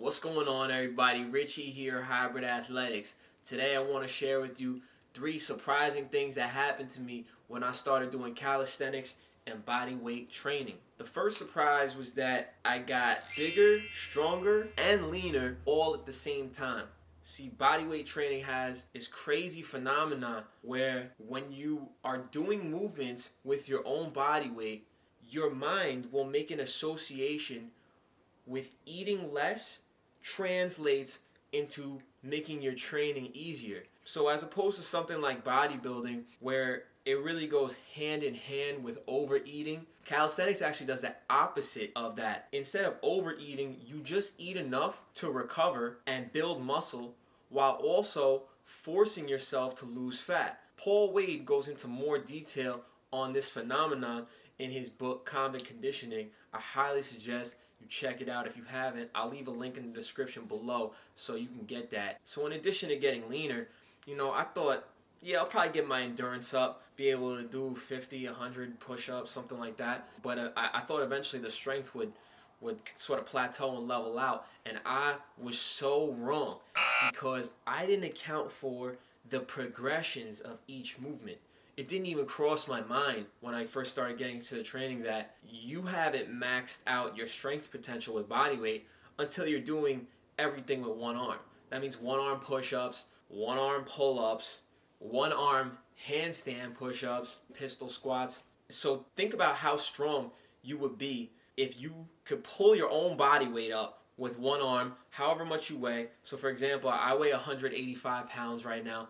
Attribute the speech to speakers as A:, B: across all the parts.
A: What's going on, everybody? Richie here, Hybrid Athletics. Today I want to share with you 3 surprising things that happened to me when I started doing calisthenics and body weight training. The first surprise was that I got bigger, stronger, and leaner all at the same time. See, body weight training has this crazy phenomenon where when you are doing movements with your own body weight, your mind will make an association with eating less translates into making your training easier. So as opposed to something like bodybuilding where it really goes hand in hand with overeating, calisthenics actually does the opposite of that. Instead of overeating, you just eat enough to recover and build muscle while also forcing yourself to lose fat. Paul Wade goes into more detail on this phenomenon in his book Convict Conditioning. I highly suggest you check it out if you haven't. I'll leave a link in the description below so you can get that. So in addition to getting leaner, I thought, I'll probably get my endurance up, be able to do 50, 100 push-ups, something like that. But I thought eventually the strength would sort of plateau and level out. And I was so wrong because I didn't account for the progressions of each movement. It didn't even cross my mind when I first started getting into the training that you haven't maxed out your strength potential with body weight until you're doing everything with one arm. That means one arm push-ups, one arm pull-ups, one arm handstand push-ups, pistol squats. So think about how strong you would be if you could pull your own body weight up with one arm, however much you weigh. So for example, I weigh 185 pounds right now.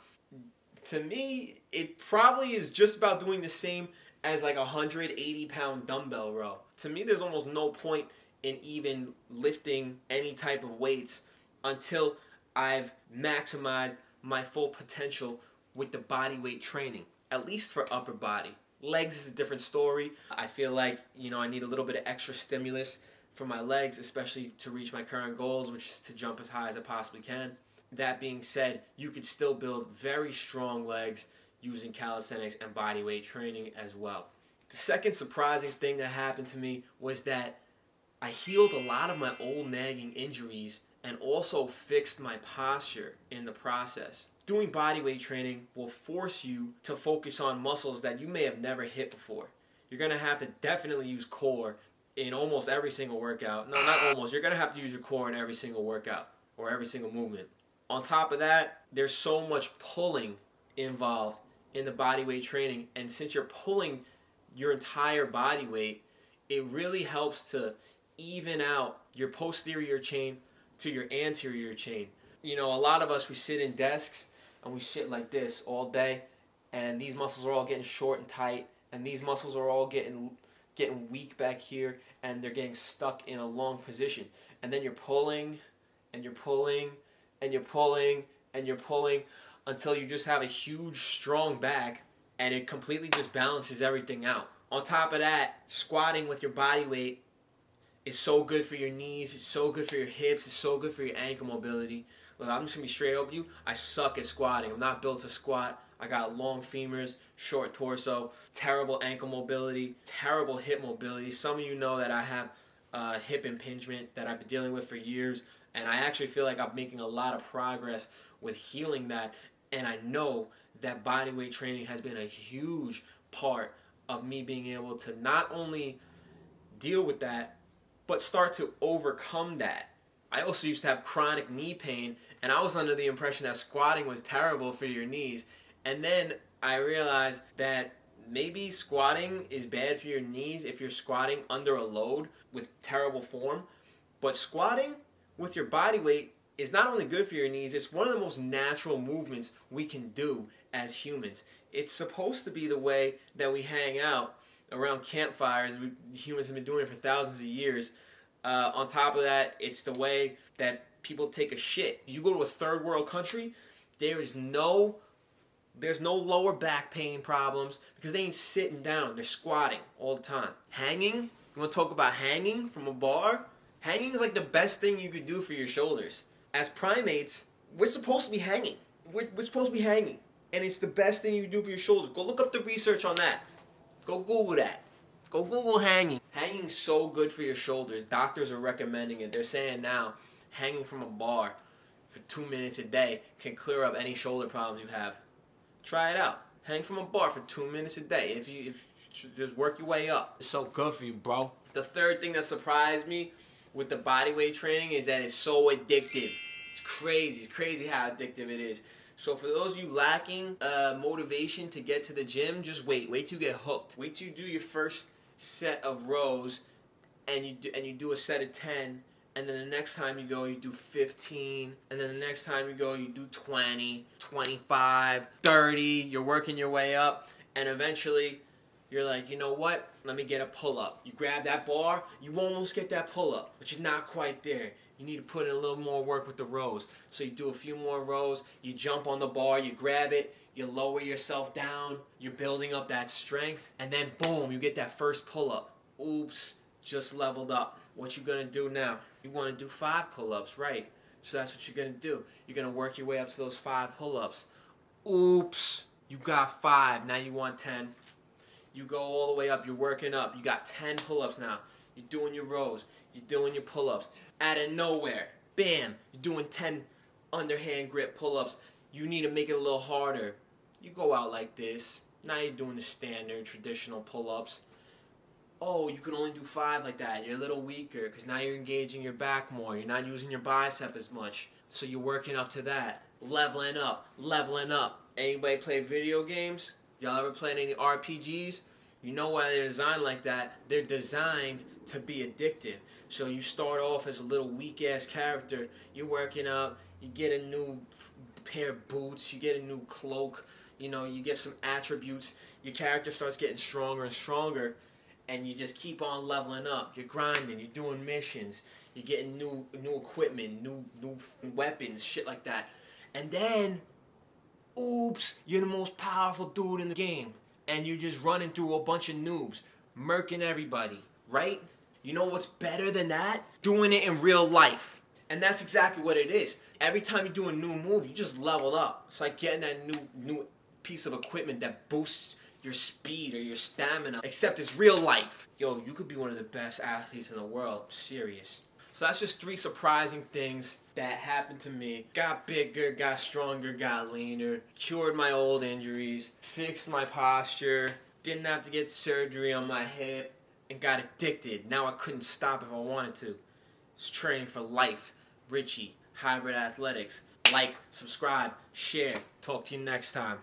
A: To me, it probably is just about doing the same as like a 180-pound dumbbell row. To me, there's almost no point in even lifting any type of weights until I've maximized my full potential with the body weight training, at least for upper body. Legs is a different story. I feel like, I need a little bit of extra stimulus for my legs, especially to reach my current goals, which is to jump as high as I possibly can. That being said, you could still build very strong legs using calisthenics and body weight training as well. The second surprising thing that happened to me was that I healed a lot of my old nagging injuries and also fixed my posture in the process. Doing body weight training will force you to focus on muscles that you may have never hit before. You're going to have to definitely use core in almost every single workout. No, not almost. You're going to have to use your core in every single workout or every single movement. On top of that, there's so much pulling involved in the body weight training, and since you're pulling your entire body weight, it really helps to even out your posterior chain to your anterior chain. A lot of us, we sit in desks and we sit like this all day, and these muscles are all getting short and tight, and these muscles are all getting weak back here, and they're getting stuck in a long position. And then you're pulling and you're pulling and you're pulling and you're pulling until you just have a huge, strong back, and it completely just balances everything out. On top of that, squatting with your body weight is so good for your knees, it's so good for your hips, it's so good for your ankle mobility. Look, I'm just going to be straight up with you. I suck at squatting. I'm not built to squat. I got long femurs, short torso, terrible ankle mobility, terrible hip mobility. Some of you know that I have hip impingement that I've been dealing with for years. And I actually feel like I'm making a lot of progress with healing that. And I know that bodyweight training has been a huge part of me being able to not only deal with that, but start to overcome that. I also used to have chronic knee pain, and I was under the impression that squatting was terrible for your knees. And then I realized that maybe squatting is bad for your knees if you're squatting under a load with terrible form. But squatting with your body weight is not only good for your knees, it's one of the most natural movements we can do as humans. It's supposed to be the way that we hang out around campfires. Humans have been doing it for thousands of years. On top of that, it's the way that people take a shit. You go to a third world country, there's no lower back pain problems because they ain't sitting down. They're squatting all the time. Hanging, you want to talk about hanging from a bar? Hanging is like the best thing you could do for your shoulders. As primates, we're supposed to be hanging. We're supposed to be hanging. And it's the best thing you can do for your shoulders. Go look up the research on that. Go Google that. Go Google hanging. Hanging's so good for your shoulders. Doctors are recommending it. They're saying now hanging from a bar for 2 minutes a day can clear up any shoulder problems you have. Try it out. Hang from a bar for 2 minutes a day. If you just work your way up. It's so good for you, bro. The third thing that surprised me with the bodyweight training is that it's so addictive. It's crazy. It's crazy how addictive it is. So for those of you lacking motivation to get to the gym, just wait. Wait till you get hooked. Wait till you do your first set of rows and you do a set of 10. And then the next time you go, you do 15. And then the next time you go, you do 20, 25, 30. You're working your way up. And eventually, you're like, you know what? Let me get a pull-up. You grab that bar, you almost get that pull-up, but you're not quite there. You need to put in a little more work with the rows. So you do a few more rows, you jump on the bar, you grab it, you lower yourself down, you're building up that strength, and then boom, you get that first pull-up. Oops, just leveled up. What you gonna do now? You wanna do 5 pull-ups, right? So that's what you're gonna do. You're gonna work your way up to those 5 pull-ups. Oops, you got 5, now you want 10. You go all the way up, you're working up. You got 10 pull-ups now. You're doing your rows, you're doing your pull-ups. Out of nowhere, bam, you're doing 10 underhand grip pull-ups. You need to make it a little harder. You go out like this. Now you're doing the standard, traditional pull-ups. Oh, you can only do 5 like that. You're a little weaker because now you're engaging your back more. You're not using your bicep as much. So you're working up to that. Leveling up, leveling up. Anybody play video games? Y'all ever played any RPGs? You know why they're designed like that. They're designed to be addictive. So you start off as a little weak-ass character. You're working up. You get a new pair of boots. You get a new cloak. You know, you get some attributes. Your character starts getting stronger and stronger. And you just keep on leveling up. You're grinding. You're doing missions. You're getting new equipment, new weapons, shit like that. And then, oops, you're the most powerful dude in the game. And you're just running through a bunch of noobs, murking everybody, right? You know what's better than that? Doing it in real life. And that's exactly what it is. Every time you do a new move, you just level up. It's like getting that new piece of equipment that boosts your speed or your stamina, except it's real life. Yo, you could be one of the best athletes in the world. I'm serious. So that's just 3 surprising things that happened to me. Got bigger, got stronger, got leaner, cured my old injuries, fixed my posture, didn't have to get surgery on my hip, and got addicted. Now I couldn't stop if I wanted to. It's training for life. Richie, Hybrid Athletics. Like, subscribe, share. Talk to you next time.